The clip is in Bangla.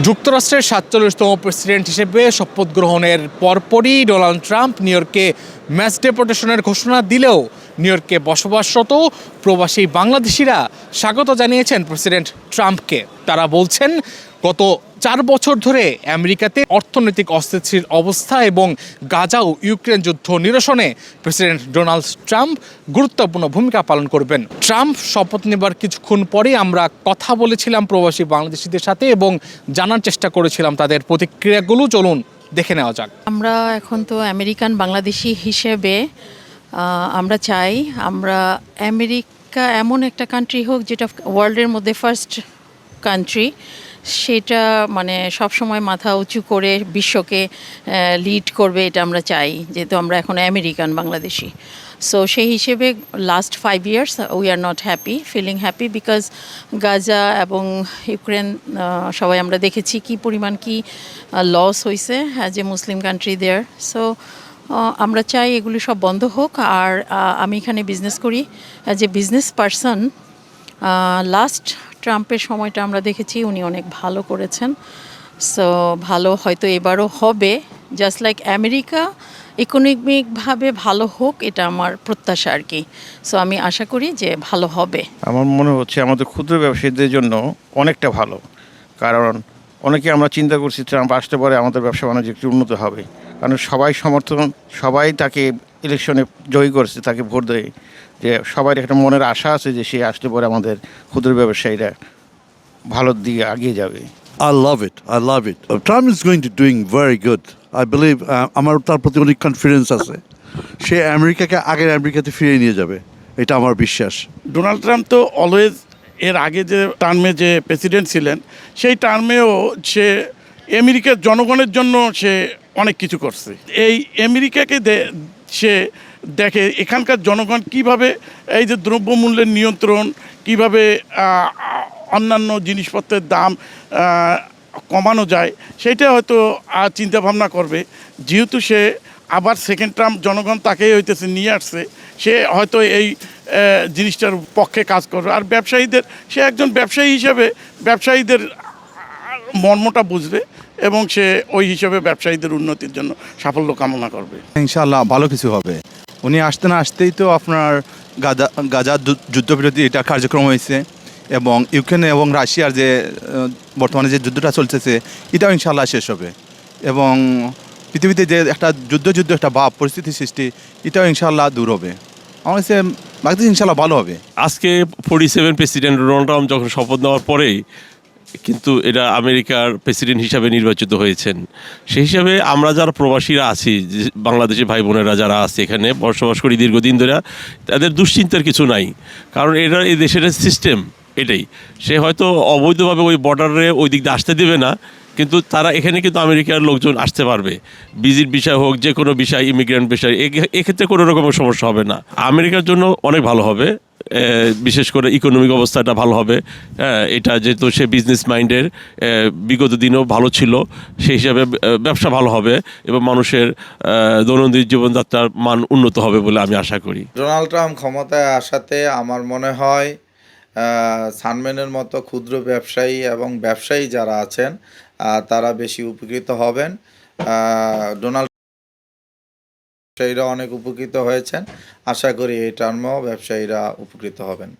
যুক্তরাষ্ট্রের ৪৭তম প্রেসিডেন্ট হিসেবে শপথ গ্রহণের পরপরই ডোনাল্ড ট্রাম্প নিউ ইয়র্কে ম্যাস ডেপুটেশনের ঘোষণা দিলেও নিউ ইয়র্কে বসবাসরত প্রবাসী বাংলাদেশিরা স্বাগত জানিয়েছেন প্রেসিডেন্ট ট্রাম্পকে। তারা বলছেন, গত ৪ বছর ধরে আমেরিকাতে অর্থনৈতিক অস্থিতিশীল অবস্থা এবং গাজা ও ইউক্রেন যুদ্ধ নিরসনে প্রেসিডেন্ট ডোনাল্ড ট্রাম্প গুরুত্বপূর্ণ ভূমিকা পালন করবেন। ট্রাম্প শপথ নেবার কিছুক্ষণ পরেই আমরা কথা বলেছিলাম প্রবাসী বাংলাদেশিদের সাথে এবং জানার চেষ্টা করেছিলাম তাদের প্রতিক্রিয়াগুলো। চলুন দেখে নেওয়া যাক। আমরা এখন তো আমেরিকান বাংলাদেশি হিসেবে আমরা চাই আমেরিকা এমন একটা কান্ট্রি হোক যেটা ওয়ার্ল্ডের মধ্যে ফার্স্ট কান্ট্রি, সেটা মানে সবসময় মাথা উঁচু করে বিশ্বকে লিড করবে, এটা আমরা চাই, যেহেতু আমরা এখন আমেরিকান বাংলাদেশি। সো সেই হিসেবে last 5 years we are not feeling happy because Gaza এবং ইউক্রেন সবাই আমরা দেখেছি কি পরিমাণ কি লস হয়েছে as a Muslim country there. So আমরা চাই এগুলি সব বন্ধ হোক। আর আমি এখানে বিজনেস করি as a business person. Last ট্রাম্পের সময়টা আমরা দেখেছি উনি অনেক ভালো করেছেন। সো ভালো হয়তো এবারও হবে, জাস্ট লাইক আমেরিকা ইকোনমিকভাবে ভালো হোক, এটা আমার প্রত্যাশা আর কি। সো আমি আশা করি যে ভালো হবে। আমার মনে হচ্ছে আমাদের ক্ষুদ্র ব্যবসায়ীদের জন্য অনেকটা ভালো, কারণ অনেকে আমরা চিন্তা করছি ট্রাম্প আসতে পারে আমাদের ব্যবসা বাণিজ্য একটু উন্নত হবে, কারণ সবাই তাকে ইলেকশনে জয়ী করেছে, তাকে ভোট দেয়, যে সবাই একটা মনের আশা আছে যে সে আসতে পারে আমাদের ক্ষুদ্র ব্যবসায়ীরা ভালোর দিকে এগিয়ে যাবে। I love it. Trump is going to doing very good. I believe আমার তার প্রতি অনেক কনফিডেন্স আছে। সে আমেরিকাকে আগের আমেরিকাতে ফিরিয়ে নিয়ে যাবে, এটা আমার বিশ্বাস। ডোনাল্ড ট্রাম্প তো অলওয়েজ এর আগে যে টার্মে যে প্রেসিডেন্ট ছিলেন সেই টার্মেও সে আমেরিকার জনগণের জন্য সে অনেক কিছু করছে। এই আমেরিকাকে সে দেখে এখানকার জনগণ কিভাবে এই যে দ্রব্যমূল্যের নিয়ন্ত্রণ, কিভাবে অন্যান্য জিনিসপত্রের দাম কমানো যায়, সেইটা হয়তো চিন্তা ভাবনা করবে। যেহেতু সে আবার সেকেন্ড টার্ম জনগণ তাকেই হইতেছে নিয়ে আসছে, সে হয়তো এই জিনিসটার পক্ষে কাজ করবে। আর সে একজন ব্যবসায়ী হিসেবে ব্যবসায়ীদের মর্মটা বুঝবে এবং সে ওই হিসেবে ব্যবসায়ীদের উন্নতির জন্য সাফল্য কামনা করবে। ইনশাআল্লাহ ভালো কিছু হবে। উনি আসতে না আসতেই তো আপনার গাজা যুদ্ধবিরতি এটা কার্যক্রম হয়েছে, এবং ইউক্রেন এবং রাশিয়ার যে বর্তমানে যে যুদ্ধটা চলতেছে এটাও ইনশাআল্লাহ শেষ হবে, এবং পৃথিবীতে যে একটা যুদ্ধ একটা ভাব পরিস্থিতি সৃষ্টি এটাও ইনশাআল্লাহ দূর হবে। আমার কাছে লাগতেছে ইনশাআল্লাহ ভালো হবে। আজকে 47 প্রেসিডেন্ট ডোনাল্ড ট্রাম্প যখন শপথ নেওয়ার পরেই কিন্তু এটা আমেরিকার প্রেসিডেন্ট হিসাবে নির্বাচিত হয়েছেন। সেই হিসাবে আমরা যারা প্রবাসীরা আছি, বাংলাদেশি ভাই বোনেরা যারা আছে এখানে বসবাস করি দীর্ঘদিন ধরে, তাদের দুশ্চিন্তার কিছু নাই, কারণ এটা এই দেশের সিস্টেম এটাই। সে হয়তো অবৈধভাবে ওই বর্ডারে ওই দিক দিয়ে আসতে দেবে না, কিন্তু তারা এখানে কিন্তু আমেরিকার লোকজন আসতে পারবে। ভিজিট বিষয় হোক, যে কোনো বিষয়, ইমিগ্রেন্ট বিষয়, এক্ষেত্রে কোনো রকমের সমস্যা হবে না। আমেরিকার জন্য অনেক ভালো হবে, বিশেষ করে ইকোনমিক অবস্থাটা ভালো হবে। এটা যেহেতু সে বিজনেস মাইন্ডের, বিগত দিনেও ভালো ছিল, সেই হিসাবে ব্যবসা ভালো হবে এবং মানুষের দৈনন্দিন জীবনযাত্রার মান উন্নত হবে বলে আমি আশা করি। ডোনাল্ড ট্রাম্প ক্ষমতায় আসাতে আমার মনে হয় সানম্যানের মতো ক্ষুদ্র ব্যবসায়ী এবং ব্যবসায়ী যারা আছেন তারা বেশি উপকৃত হবেন। ডোনাল্ড ব্যবসায়ীরা অনেক উপকৃত হয়েছেন, আশা করি এই টার্মেও ব্যবসায়ীরা উপকৃত হবেন।